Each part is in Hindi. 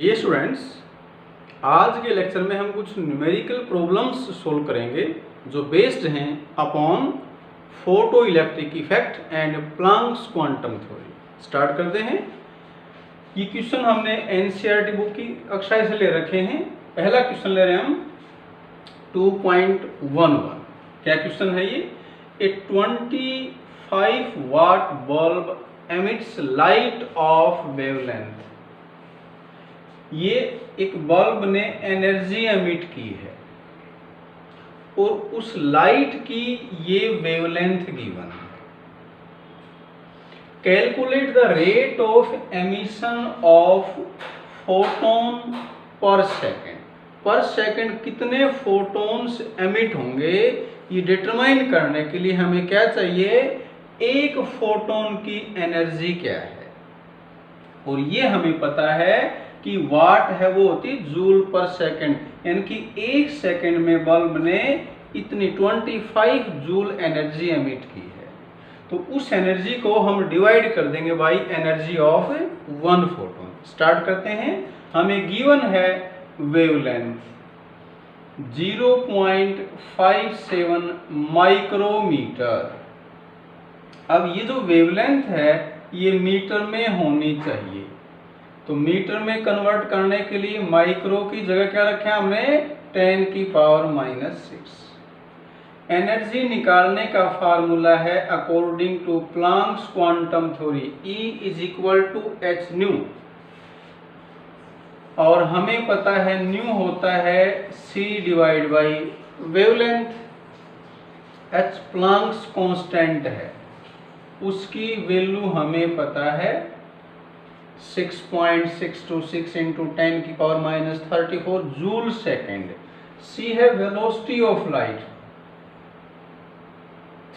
ये स्टूडेंट्स, आज के लेक्चर में हम कुछ न्यूमेरिकल प्रॉब्लम्स सोल्व करेंगे जो बेस्ड हैं upon photo electric effect and Planck's quantum theory. Start करते हैं। ये क्वेश्चन हमने एनसीईआरटी बुक की कक्षा से ले रखे हैं। पहला क्वेश्चन ले रहे हैं हम 2.11। क्या क्वेश्चन है ये? A 25 watt bulb emits light of wavelength. ये एक बल्ब ने एनर्जी एमिट की है और उस लाइट की ये वेवलेंथ गिवन है। Calculate the rate of emission of photon पर सेकेंड। पर सेकेंड कितने फोटोन्स एमिट होंगे ये डिटरमाइन करने के लिए हमें क्या चाहिए? एक फोटोन की एनर्जी क्या है, और ये हमें पता है कि वाट है वो होती जूल पर सेकेंड, यानी कि एक सेकेंड में बल्ब ने इतनी 25 जूल एनर्जी एमिट की है। तो उस एनर्जी को हम डिवाइड कर देंगे by energy of one photon. Start करते हैं। हमें गिवन है वेवलेंथ 0.57 माइक्रोमीटर। अब ये जो वेवलेंथ है ये मीटर में होनी चाहिए, तो मीटर में कन्वर्ट करने के लिए माइक्रो की जगह क्या रखा है हमने? 10⁻⁻⁶। एनर्जी निकालने का फार्मूला है according to Planck's quantum theory, E = h nu, और हमें पता है न्यू होता है C/, wavelength h Planck's constant है, उसकी वैल्यू हमें पता है 6.626 × 10⁻34 जूल सेकेंड। C है velocity of light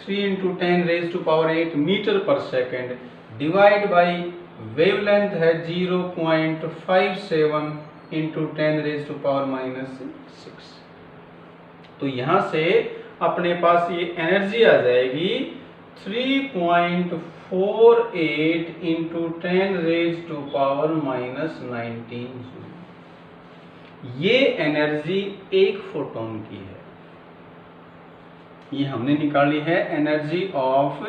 3 × 10⁸ metre per second, divide by wavelength है 0.57 × 10⁻⁻⁶। तो यहां से अपने पास ये एनर्जी आ जाएगी 3.48 × 10⁻⁻19 जूल। ये एनर्जी एक फोटोन की है। ये हमने निकाली है एनर्जी ऑफ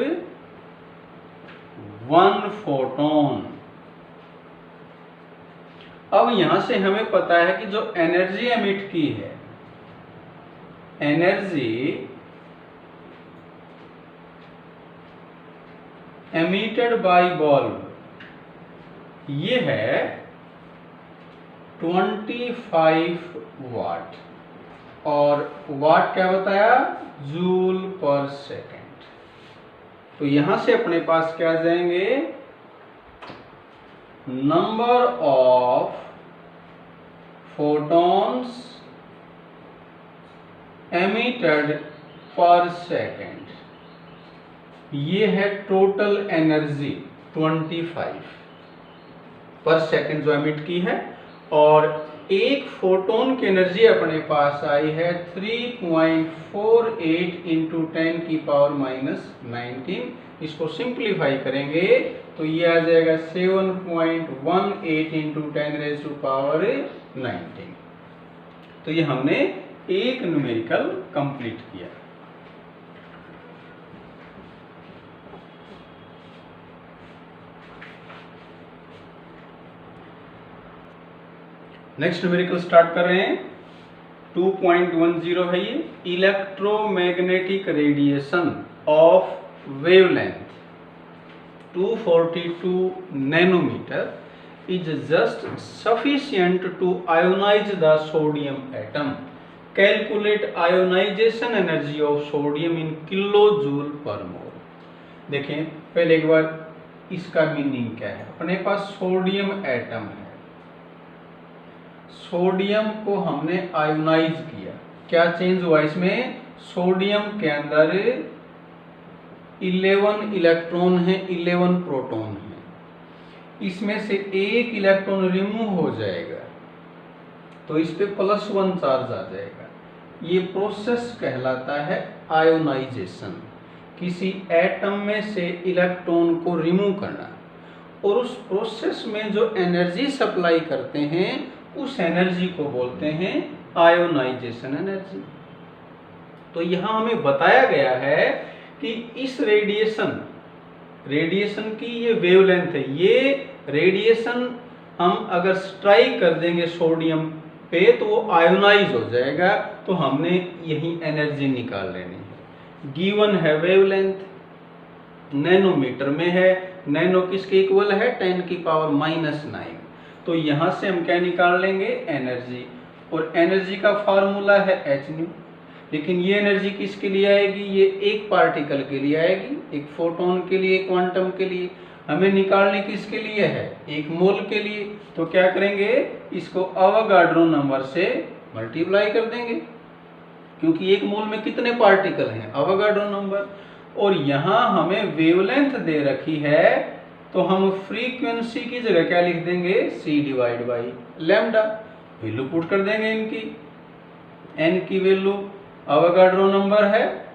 वन फोटोन। अब यहां से हमें पता है कि जो एनर्जी एमिट की है, एनर्जी एमिटेड बाय बल्ब, ये है 25 वाट, और वाट क्या बताया? जूल पर सेकेंड। तो यहां से अपने पास क्या आ जाएंगे? नंबर ऑफ फोटॉन्स एमिटेड पर सेकेंड, ये है टोटल एनर्जी 25 पर सेकेंड जो एमिट की है, और एक फोटोन की एनर्जी अपने पास आई है 3.48 × 10⁻⁻19। इसको सिंप्लीफाई करेंगे तो ये आ जाएगा 7.18 × 10⁻⁹। तो ये हमने एक न्यूमेरिकल कंप्लीट किया। नेक्स्ट न्यूमेरिकल स्टार्ट कर रहे हैं। 2.10 है ये। Electromagnetic radiation of wavelength 242 nanometre is just sufficient to ionize the sodium atom. Calculate ionization energy of sodium in kilo joule per mole. देखें पहले एक बार इसका मीनिंग क्या है। अपने पास सोडियम एटम है, सोडियम को हमने आयोनाइज किया। क्या चेंज हुआ इसमें? सोडियम के अंदर 11 इलेक्ट्रॉन है, 11 प्रोटॉन है, इसमें से एक इलेक्ट्रॉन रिमूव हो जाएगा तो इस पे +1 चार्ज आ जाएगा। ये प्रोसेस कहलाता है आयोनाइजेशन, किसी एटम में से इलेक्ट्रॉन को रिमूव करना। और उस प्रोसेस में जो एनर्जी सप्लाई करते हैं उस एनर्जी को बोलते हैं आयोनाइजेशन एनर्जी। तो यहाँ हमें बताया गया है कि इस रेडिएशन की ये वेवलेंथ है, ये रेडिएशन हम अगर स्ट्राइक कर देंगे सोडियम पे तो वो आयोनाइज हो जाएगा, तो हमने यही एनर्जी निकाल लेनी है। गिवन है वेवलेंथ, नैनोमीटर में है, नैनो किसके इक्वल है 10⁻⁹। तो यहाँ से हम क्या निकाल लेंगे एनर्जी, और एनर्जी का फार्मूला है hν। लेकिन ये एनर्जी किसके लिए आएगी, ये एक पार्टिकल के लिए आएगी, एक फोटोन के लिए, क्वांटम के लिए। हमें निकालने किसके लिए है, एक मोल के लिए। तो क्या करेंगे, इसको अवोगाड्रो नंबर से मल्टीप्लाई कर देंगे, क्योंकि एक मोल में कितने पार्टिकल हैं, अवोगाड्रो नंबर। और यहाँ हमें वेवलेंथ दे रखी है, तो हम फ्रीक्वेंसी की जगह क्या लिख देंगे, c/λ। वैल्यू पुट कर देंगे इनकी, n की वैल्यू, अवोगाड्रो नंबर है,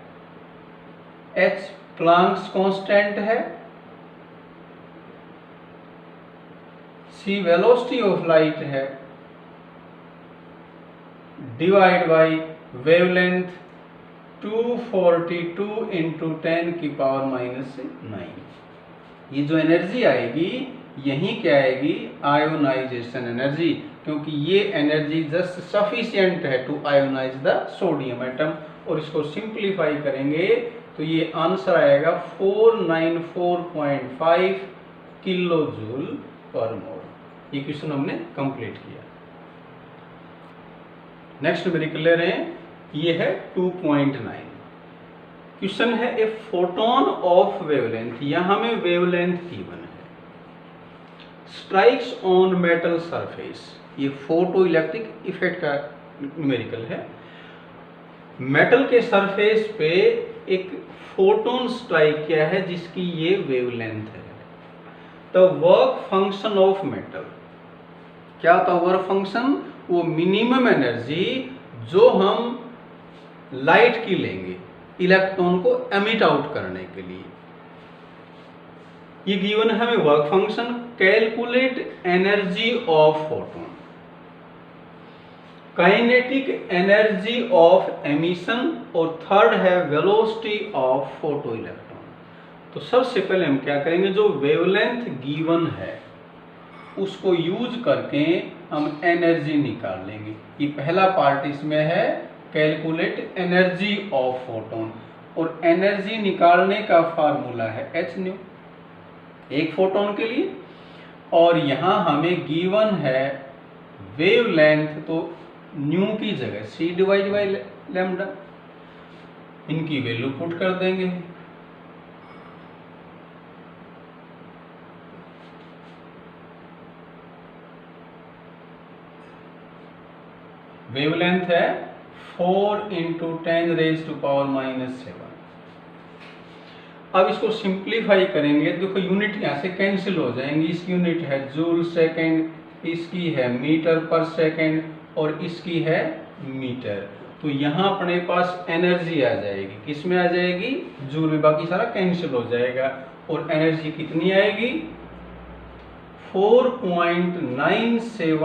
h प्लांक्स कांस्टेंट है, c वेलोसिटी ऑफ लाइट है, डिवाइड बाई वेवलेंथ 242 × 10⁻⁹। ये जो एनर्जी आएगी यही क्या आएगी, आयोनाइजेशन एनर्जी, क्योंकि ये एनर्जी जस्ट सफिशिएंट है to ionize the sodium atom. और इसको सिंप्लीफाई करेंगे तो ये आंसर आएगा 494.5 किलो जूल पर मोल। ये क्वेश्चन हमने कंप्लीट किया। नेक्स्ट न्यूमेरिकल ले रहे हैं, ये है 2.9। क्वेश्चन है ए फोटोन ऑफ वेवलेंथ, यहां हमें वेवलेंथ गिवन है, स्ट्राइक्स ऑन मेटल सरफेस। ये फोटो इलेक्ट्रिक इफेक्ट का न्यूमेरिकल है। मेटल के सरफेस पे एक फोटोन स्ट्राइक किया है जिसकी ये वेवलेंथ है। The work function of metal, क्या होता है वर्क फंक्शन, वो मिनिमम एनर्जी जो हम लाइट की लेंगे इलेक्ट्रॉन को एमिट आउट करने के लिए। ये गिवन है हमें work function. Calculate energy of photon, kinetic energy of emission, और थर्ड है वेलोसिटी ऑफ फोटो इलेक्ट्रॉन। तो सबसे पहले हम क्या करेंगे, जो वेवलेंथ गिवन है उसको यूज करके हम एनर्जी निकाल लेंगे। ये पहला पार्ट इसमें है, कैलकुलेट एनर्जी ऑफ फोटोन, और एनर्जी निकालने का फार्मूला है hν एक फोटोन के लिए। और यहाँ हमें गिवन है वेवलेंथ, तो न्यू की जगह c/λ, इनकी वैल्यू पुट कर देंगे। वेवलेंथ है 4 × 10⁻⁻⁷। अब इसको सिंप्लीफाई करेंगे, देखो यूनिट यहाँ से कैंसिल हो जाएंगी। इसकी यूनिट है जूल सेकेंड, इसकी है मीटर पर सेकेंड, और इसकी है मीटर। तो यहाँ अपने पास एनर्जी आ जाएगी, किस में आ जाएगी, जूल में, बाकी सारा कैंसिल हो जाएगा। और एनर्जी कितनी आएगी, 4.97 ×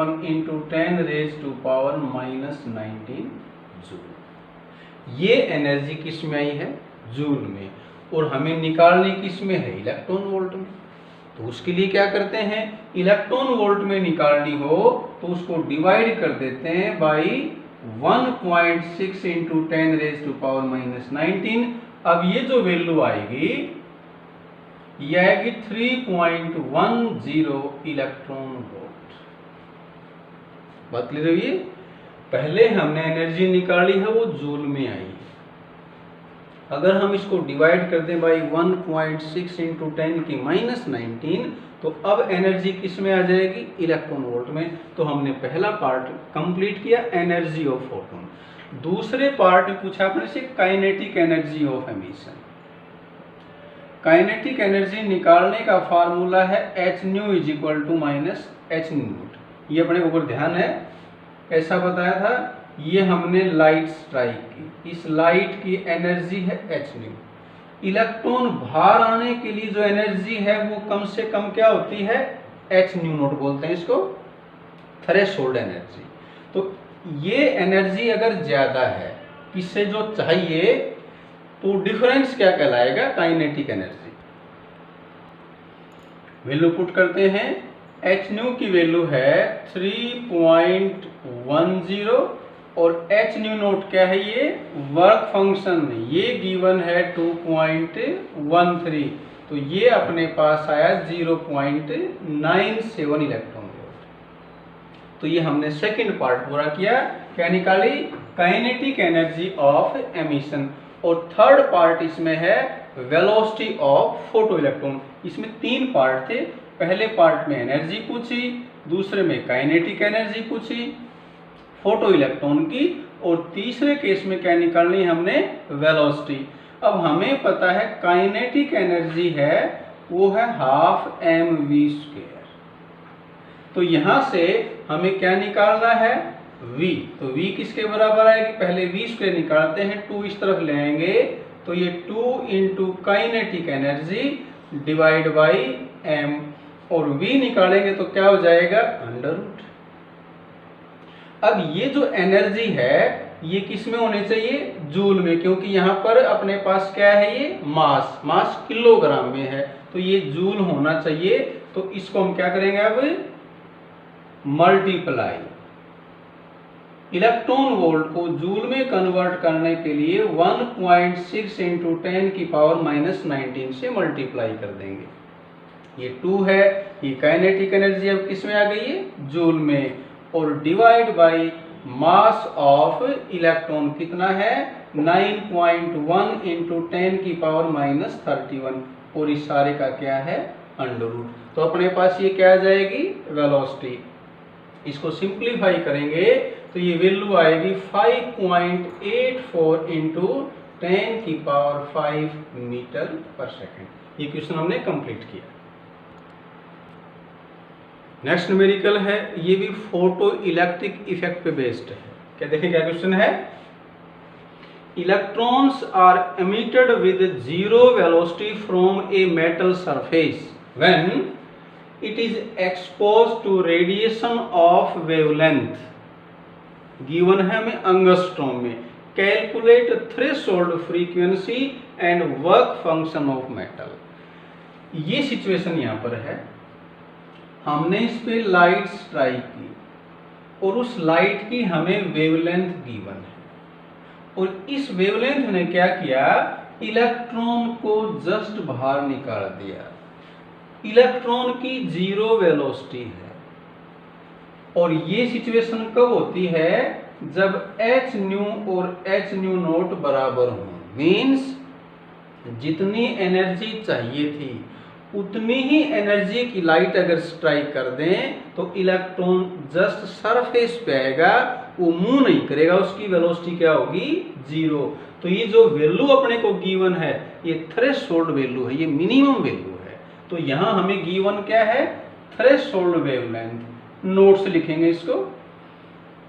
10⁻⁻19 जूल। ये एनर्जी किस में आई है, जूल में। और हमें निकालनी किस में है, इलेक्ट्रॉन वोल्ट में। तो उसके लिए क्या करते हैं, इलेक्ट्रॉन वोल्ट में निकालनी हो तो उसको डिवाइड कर देते हैं बाई 1.6 × 10⁻⁻19। अब ये जो वैल्यू आएगी ये आएगी 3.10 इलेक्ट्रॉन वोल्ट। बात क्लियर हुई? पहले हमने एनर्जी निकाली है वो जूल में आई। अगर हम इसको डिवाइड कर दें बाई 1.6 × 10⁻⁻19 तो अब एनर्जी किस में आ जाएगी, इलेक्ट्रॉन वोल्ट में। तो हमने पहला पार्ट कंप्लीट किया, एनर्जी ऑफ फोटोन। दूसरे पार्ट में पूछा अपने से kinetic energy of emission. Kinetic energy निकालने का फार्मूला है hν = -hν। ये अपने ऊपर ध्यान है, ऐसा बताया था। ये हमने लाइट स्ट्राइक की, इस लाइट की एनर्जी है hν, इलेक्ट्रॉन बाहर आने के लिए जो एनर्जी है वो कम से कम क्या होती है, एच न्यू नॉट बोलते हैं इसको, थ्रेशोल्ड एनर्जी। तो ये एनर्जी अगर ज्यादा है किससे जो चाहिए, तो डिफरेंस क्या कहलाएगा, काइनेटिक एनर्जी। वैल्यू पुट करते हैं, एच न्यू की वैल्यू है 3.10 और एच न्यू नोट क्या है, ये वर्क फंक्शन, ये गिवन है 2.13, तो ये अपने पास आया 0.97 इलेक्ट्रॉन वोल्ट। तो ये हमने सेकंड पार्ट पूरा किया, क्या निकाली, काइनेटिक एनर्जी ऑफ एमिशन। और थर्ड पार्ट इसमें है वेलोसिटी ऑफ फोटो इलेक्ट्रॉन। इसमें 3 पार्ट थे, पहले पार्ट में एनर्जी पूछी, दूसरे में काइनेटिक एनर्जी पूछी फोटो इलेक्ट्रॉन की, और तीसरे केस में क्या निकालनी हमने, वेलोसिटी। अब हमें पता है काइनेटिक एनर्जी है वो है 12mv²। तो यहां से हमें क्या निकालना है, v। तो v किसके बराबर आएगी, पहले v² निकालते हैं, 2 इस तरफ ले आएंगे, तो ये 2 into kinetic energy divide by m, और v निकालेंगे तो क्या हो जाएगा, √। अब ये जो एनर्जी है ये किस में होने चाहिए, जूल में, क्योंकि यहाँ पर अपने पास क्या है, ये मास किलोग्राम में है, तो ये जूल होना चाहिए। तो इसको हम क्या करेंगे, अब मल्टीप्लाई, इलेक्ट्रॉन वोल्ट को जूल में कन्वर्ट करने के लिए 1.6 इंटू 10⁻⁻19 से मल्टीप्लाई कर देंगे। ये 2 है, ये काइनेटिक एनर्जी अब किस में आ गई है, जूल में, और divide by mass of electron कितना है, 9.1 इंटू 10⁻31, और इस सारे का क्या है, √। तो अपने पास ये क्या आ जाएगी, वेलोसिटी। इसको सिंप्लीफाई करेंगे तो ये वैल्यू आएगी 5.84 इंटू 10⁵ मीटर पर सेकेंड। ये क्वेश्चन हमने कंप्लीट किया। नेक्स्ट न्यूमेरिकल है, ये भी फोटो इलेक्ट्रिक इफेक्ट पे बेस्ड है। क्या देखें, क्या क्वेश्चन है, electrons are emitted with 0 velocity from a metal surface when it is exposed to radiation of wavelength, given है हमें एंगस्ट्रॉम में। Calculate threshold frequency and work function of metal. ये सिचुएशन यहाँ पर है, हमने इस पे लाइट स्ट्राइक की और उस लाइट की हमें वेवलेंथ गिवन है, और इस वेवलेंथ ने क्या किया, इलेक्ट्रॉन को जस्ट बाहर निकाल दिया। इलेक्ट्रॉन की 0 वेलोसिटी है, और ये सिचुएशन कब होती है, जब एच न्यू और एच न्यू नोट बराबर हो, मीन्स जितनी एनर्जी चाहिए थी उतनी ही एनर्जी की लाइट अगर स्ट्राइक कर दें तो इलेक्ट्रॉन जस्ट सरफेस पे आएगा, वो मूव नहीं करेगा, उसकी वेलोसिटी क्या होगी, 0। तो ये जो वैल्यू अपने को गिवन है ये थ्रेशोल्ड वैल्यू है, ये मिनिमम वैल्यू है। तो यहाँ हमें गिवन क्या है, थ्रेशोल्ड वेवलेंथ, नोट से लिखेंगे इसको,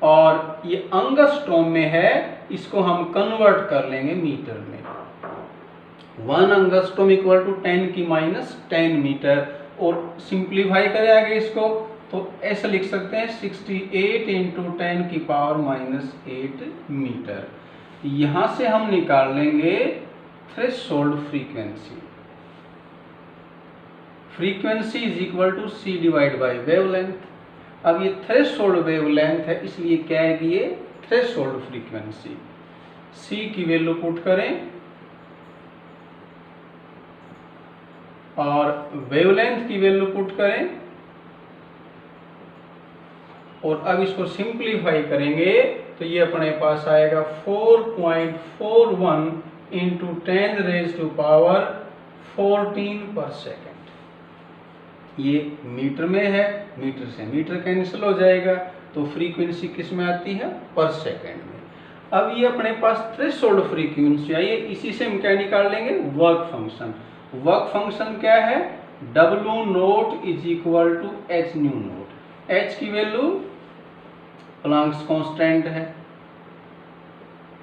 और ये एंगस्ट्रॉम में है, इसको हम कन्वर्ट कर लेंगे मीटर में। 1 एंगस्ट्रॉम इक्वल टू 10⁻10 मीटर, और सिंप्लीफाई करें आगे इसको तो ऐसे लिख सकते हैं 68 इंटू 10⁻8 मीटर। यहां से हम निकाल लेंगे threshold frequency. Frequency is equal to c divide by wavelength. अब ये थ्रेशोल्ड वेवलेंथ है, इसलिए क्या है कि ये थ्रेशोल्ड फ्रीक्वेंसी। c की वैल्यू पुट करें और वेवलेंथ की वैल्यू पुट करें, और अब इसको सिंप्लीफाई करेंगे तो ये अपने पास आएगा 4.41 इंटू 10⁻14 पर सेकेंड। ये मीटर में है, मीटर से मीटर कैंसिल हो जाएगा, तो फ्रीक्वेंसी किस में आती है, पर सेकेंड में। अब ये अपने पास थ्रेशोल्ड फ्रीक्वेंसी आई है, इसी से हम क्या निकाल लेंगे, वर्क फंक्शन। वर्क फंक्शन क्या है, W naught is equal to H nu naught. H की वैल्यू प्लांक्स कांस्टेंट है,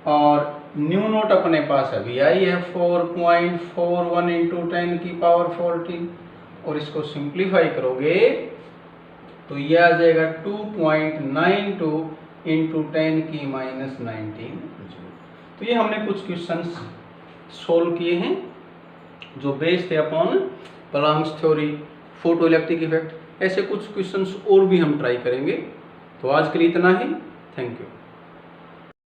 और न्यू नोट अपने पास अभी आई है 4.41 इंटू 10 की पावर 14, और इसको सिंप्लीफाई करोगे तो ये आ जाएगा 2.92 इंटू 10 की माइनस 19 जूल। तो ये हमने कुछ क्वेश्चंस सोल्व किए हैं जो बेस्ड थे upon Planck's theory, photo electric effect. ऐसे कुछ क्वेश्चंस और भी हम ट्राई करेंगे। तो आज के लिए इतना ही। Thank you.